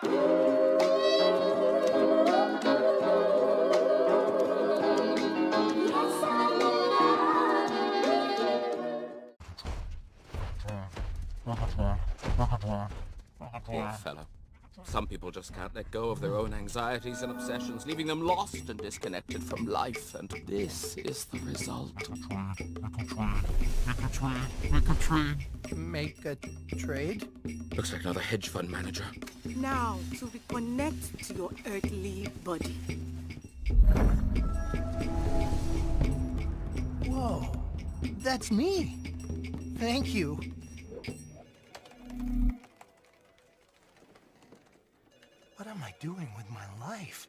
Poor fellow. Some people just can't let go of their own anxieties and obsessions, leaving them lost and disconnected from life, and this is the result. Make a trade? Looks like another hedge fund manager. Now, to reconnect to your earthly body. Whoa, that's me. Thank you. What am I doing with my life?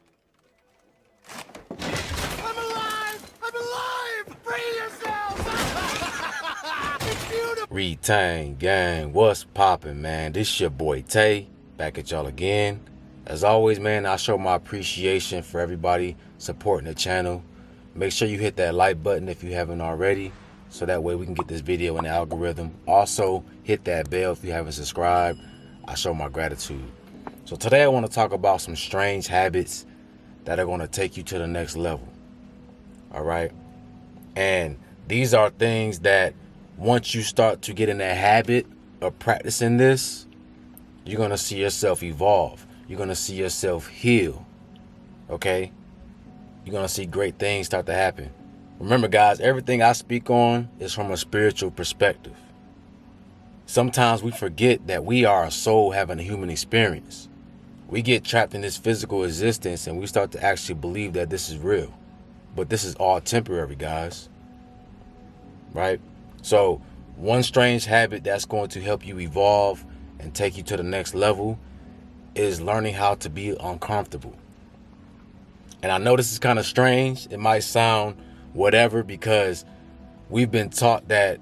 I'm alive! I'm alive! Free yourselves! It's beautiful! Retain gang, what's poppin', man? This your boy Tay, back at y'all again. As always, man, I show my appreciation for everybody supporting the channel. Make sure you hit that like button if you haven't already, so that way we can get this video in the algorithm. Also, hit that bell if you haven't subscribed. I show my gratitude. So today I want to talk about some strange habits that are going to take you to the next level. All right. And these are things that once you start to get in that habit of practicing this, you're going to see yourself evolve. You're going to see yourself heal. Okay. You're going to see great things start to happen. Remember, guys, everything I speak on is from a spiritual perspective. Sometimes we forget that we are a soul having a human experience. We get trapped in this physical existence and we start to actually believe that this is real. But this is all temporary, guys. Right? So one strange habit that's going to help you evolve and take you to the next level is learning how to be uncomfortable. And I know this is kind of strange. It might sound whatever because we've been taught that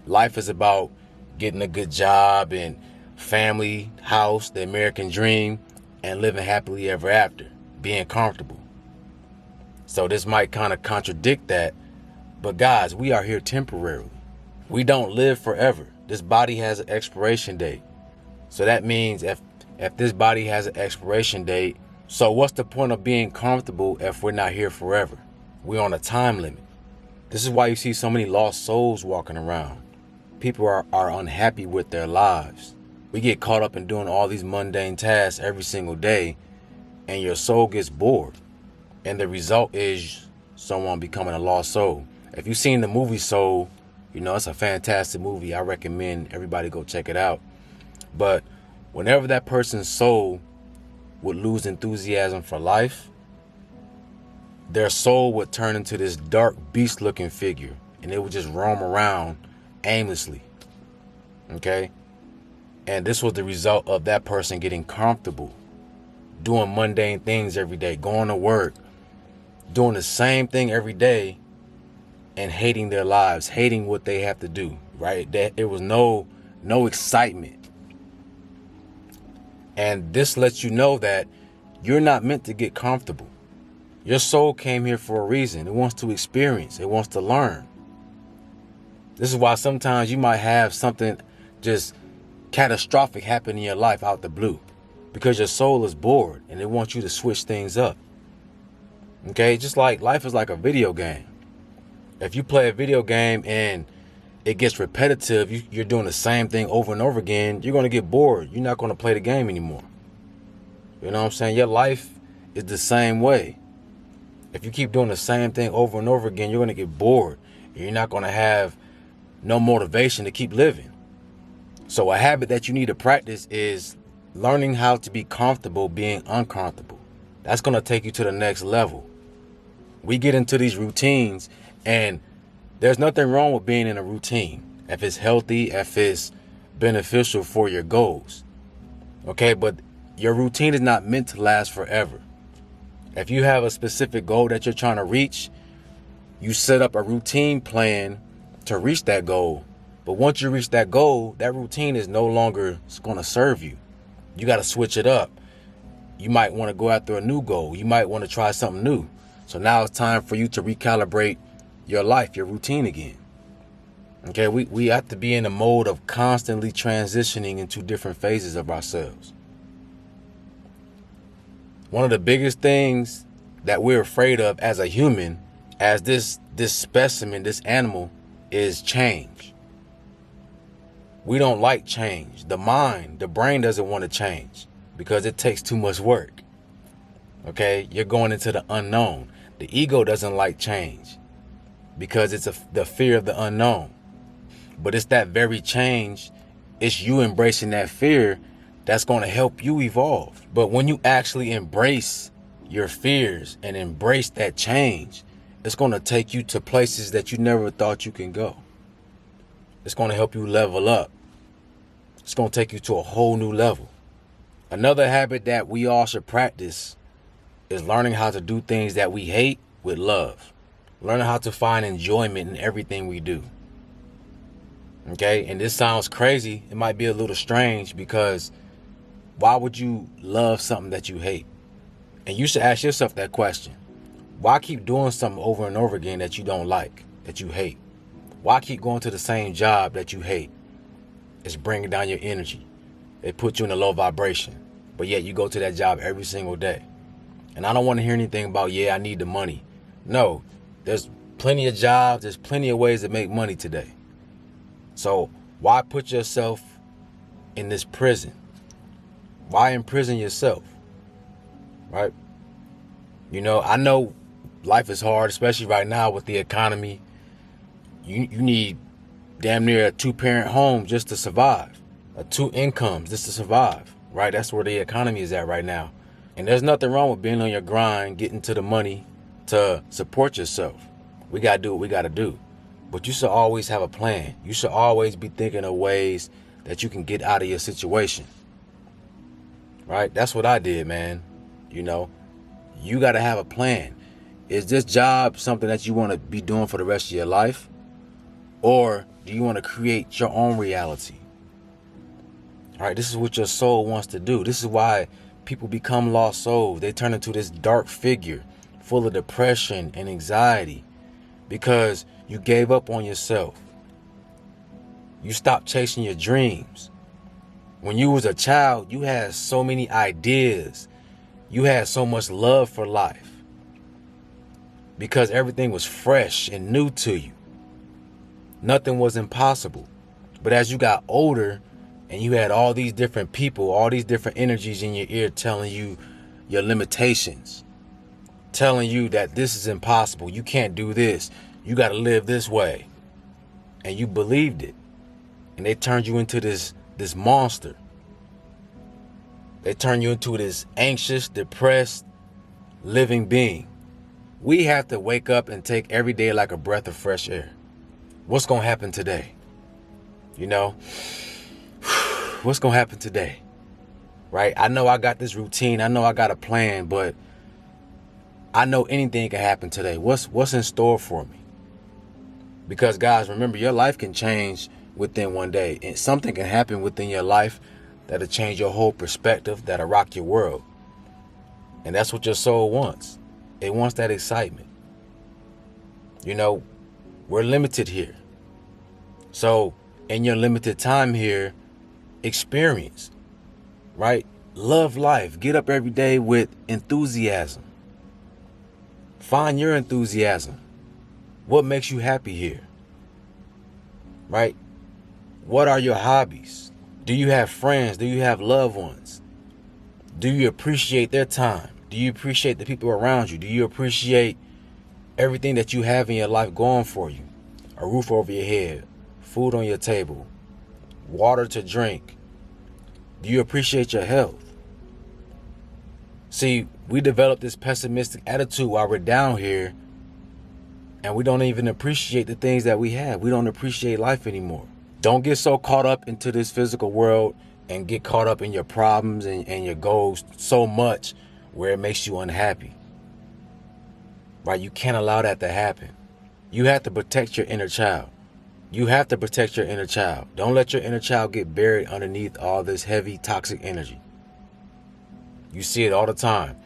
life is about getting a good job and family, house, the American dream, and living happily ever after, being comfortable. So this might kind of contradict that. But guys, we are here temporarily. We don't live forever. This body has an expiration date. So that means if this body has an expiration date, so what's the point of being comfortable if we're not here forever? We're on a time limit. This is why you see so many lost souls walking around. People are unhappy with their lives. We get caught up in doing all these mundane tasks every single day, and your soul gets bored. And the result is someone becoming a lost soul. If you've seen the movie Soul, you know, it's a fantastic movie. I recommend everybody go check it out. But whenever that person's soul would lose enthusiasm for life, their soul would turn into this dark beast-looking figure, and it would just roam around aimlessly. Okay? And this was the result of that person getting comfortable, doing mundane things every day, going to work, doing the same thing every day, and hating their lives, hating what they have to do, right? That it was no excitement. And this lets you know that you're not meant to get comfortable. Your soul came here for a reason. It wants to experience. It wants to learn. This is why sometimes you might have something just catastrophic happen in your life out the blue, because your soul is bored and it wants you to switch things up. Okay, just like life is like a video game. If you play a video game and it gets repetitive, you're doing the same thing over and over again, you're going to get bored. You're not going to play the game anymore. You know what I'm saying? Your life is the same way. If you keep doing the same thing over and over again, you're going to get bored. And you're not going to have no motivation to keep living. So a habit that you need to practice is learning how to be comfortable being uncomfortable. That's going to take you to the next level. We get into these routines, and there's nothing wrong with being in a routine if it's healthy, if it's beneficial for your goals. Okay, but your routine is not meant to last forever. If you have a specific goal that you're trying to reach, you set up a routine plan to reach that goal. But once you reach that goal, that routine is no longer going to serve you. You got to switch it up. You might want to go after a new goal. You might want to try something new. So now it's time for you to recalibrate your life, your routine again. Okay, we have to be in a mode of constantly transitioning into different phases of ourselves. One of the biggest things that we're afraid of as a human, as this specimen, this animal, is change. We don't like change. The mind, the brain doesn't want to change because it takes too much work. Okay, you're going into the unknown. The ego doesn't like change because it's the fear of the unknown. But it's that very change, it's you embracing that fear that's going to help you evolve. But when you actually embrace your fears and embrace that change, it's going to take you to places that you never thought you can go. It's going to help you level up. It's going to take you to a whole new level. Another habit that we all should practice is learning how to do things that we hate with love. Learning how to find enjoyment in everything we do. Okay, and this sounds crazy. It might be a little strange because why would you love something that you hate? And you should ask yourself that question. Why keep doing something over and over again that you don't like, that you hate? Why keep going to the same job that you hate? It's bringing down your energy. It puts you in a low vibration. But yet you go to that job every single day. And I don't want to hear anything about, yeah, I need the money. No, there's plenty of jobs. There's plenty of ways to make money today. So why put yourself in this prison? Why imprison yourself? Right? You know, I know life is hard, especially right now with the economy. You need damn near a 2-parent home just to survive. 2 incomes just to survive. Right? That's where the economy is at right now. And there's nothing wrong with being on your grind, getting to the money to support yourself. We got to do what we got to do. But you should always have a plan. You should always be thinking of ways that you can get out of your situation. Right? That's what I did, man. You know, you got to have a plan. Is this job something that you want to be doing for the rest of your life? Or do you want to create your own reality? All right, this is what your soul wants to do. This is why people become lost souls. They turn into this dark figure full of depression and anxiety because you gave up on yourself. You stopped chasing your dreams. When you was a child, you had so many ideas. You had so much love for life because everything was fresh and new to you. Nothing was impossible. But as you got older and you had all these different people, all these different energies in your ear telling you your limitations, telling you that this is impossible, you can't do this, you got to live this way. And you believed it. And they turned you into this monster. They turn you into this anxious, depressed, living being. We have to wake up and take every day like a breath of fresh air. What's going to happen today? You know, what's going to happen today? Right? I know I got this routine. I know I got a plan, but I know anything can happen today. What's in store for me? Because guys, remember, your life can change within one day, and something can happen within your life that'll change your whole perspective, that'll rock your world. And that's what your soul wants. It wants that excitement. You know, we're limited here. So in your limited time here, experience, right? Love life. Get up every day with enthusiasm. Find your enthusiasm. What makes you happy here? Right? What are your hobbies? Do you have friends? Do you have loved ones? Do you appreciate their time? Do you appreciate the people around you? Do you appreciate everything that you have in your life going for you? A roof over your head, food on your table, water to drink. Do you appreciate your health? See, we develop this pessimistic attitude while we're down here, and we don't even appreciate the things that we have. We don't appreciate life anymore. Don't get so caught up into this physical world and get caught up in your problems and your goals so much where it makes you unhappy. Right? You can't allow that to happen. You have to protect your inner child. You have to protect your inner child. Don't let your inner child get buried underneath all this heavy, toxic energy. You see it all the time.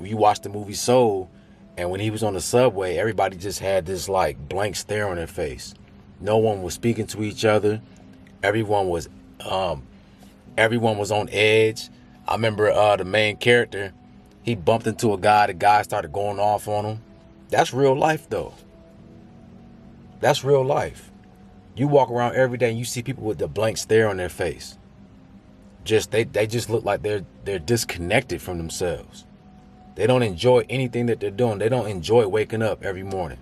You watch the movie Soul, and when he was on the subway, everybody just had this like blank stare on their face. No one was speaking to each other. Everyone was on edge. I remember the main character, He bumped into a guy, the guy started going off on him. That's real life though. That's real life. You walk around every day and you see people with the blank stare on their face. They just look like they're disconnected from themselves. They don't enjoy anything that they're doing. They don't enjoy waking up every morning.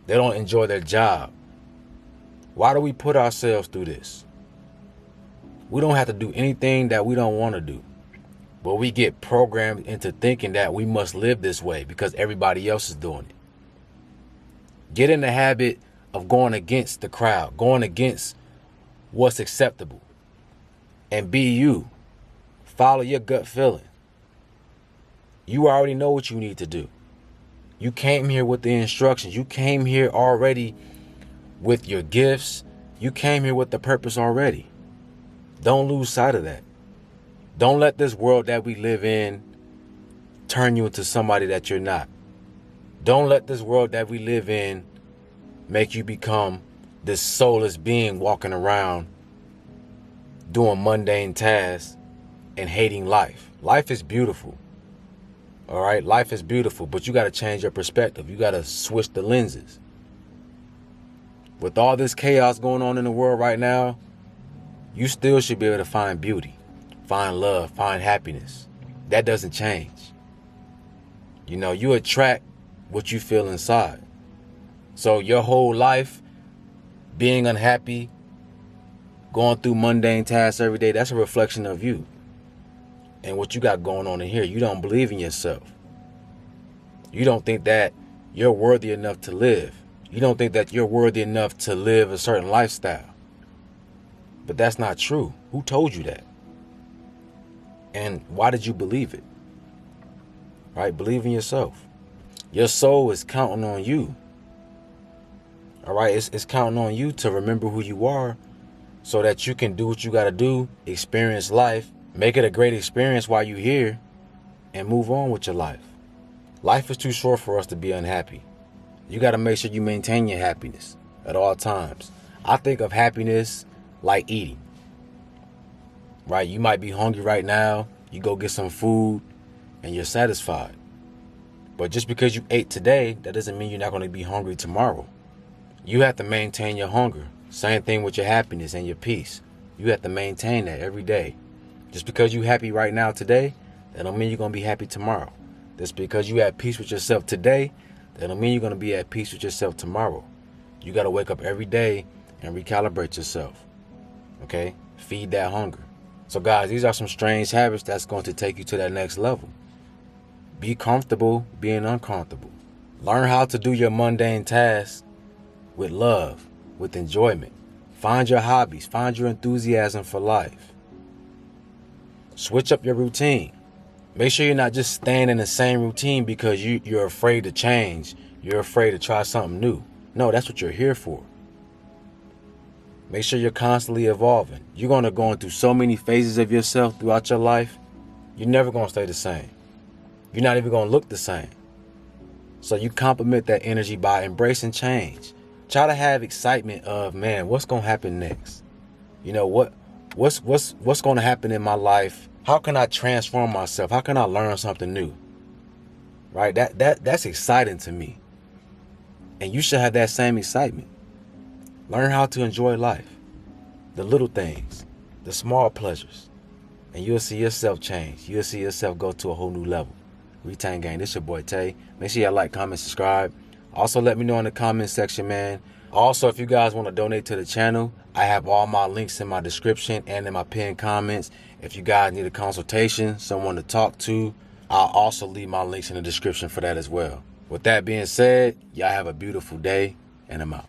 They don't enjoy their job. Why do we put ourselves through this? We don't have to do anything that we don't want to do. But we get programmed into thinking that we must live this way because everybody else is doing it. Get in the habit of going against the crowd, going against what's acceptable. And be you. Follow your gut feeling. You already know what you need to do. You came here with the instructions. You came here already with your gifts. You came here with the purpose already. Don't lose sight of that. Don't let this world that we live in turn you into somebody that you're not. Don't let this world that we live in make you become this soulless being walking around doing mundane tasks and hating life. Life is beautiful. All right, life is beautiful, but you got to change your perspective. You got to switch the lenses. With all this chaos going on in the world right now, you still should be able to find beauty, find love, find happiness. That doesn't change. You know, you attract what you feel inside. So your whole life being unhappy, going through mundane tasks every day, that's a reflection of you and what you got going on in here. You don't believe in yourself. You don't think that you're worthy enough to live. You don't think that you're worthy enough to live a certain lifestyle. But that's not true. Who told you that? And why did you believe it? Right? Believe in yourself. Your soul is counting on you. All right? It's counting on you to remember who you are so that you can do what you got to do, experience life, make it a great experience while you're here, and move on with your life. Life is too short for us to be unhappy. You got to make sure you maintain your happiness at all times. I think of happiness like eating. Right? You might be hungry right now. You go get some food and you're satisfied. But just because you ate today, that doesn't mean you're not going to be hungry tomorrow. You have to maintain your hunger. Same thing with your happiness and your peace. You have to maintain that every day. Just because you're happy right now today, that don't mean you're going to be happy tomorrow. Just because you have peace with yourself today, that don't mean you're going to be at peace with yourself tomorrow. You got to wake up every day and recalibrate yourself. Okay? Feed that hunger. So guys, these are some strange habits that's going to take you to that next level. Be comfortable being uncomfortable. Learn how to do your mundane tasks with love, with enjoyment. Find your hobbies. Find your enthusiasm for life. Switch up your routine. Make sure you're not just staying in the same routine because you're afraid to change. You're afraid to try something new. No, that's what you're here for. Make sure you're constantly evolving. You're going to go through so many phases of yourself throughout your life. You're never going to stay the same. You're not even going to look the same. So you complement that energy by embracing change. Try to have excitement of, man, what's going to happen next? You know, what's going to happen in my life? How can I transform myself? How can I learn something new? Right? That's exciting to me. And you should have that same excitement. Learn how to enjoy life. The little things, the small pleasures. And you'll see yourself change. You'll see yourself go to a whole new level. Retain Gang, this your boy Tay. Make sure y'all like, comment, subscribe. Also, let me know in the comment section, man. Also, if you guys want to donate to the channel, I have all my links in my description and in my pinned comments. If you guys need a consultation, someone to talk to, I'll also leave my links in the description for that as well. With that being said, y'all have a beautiful day, and I'm out.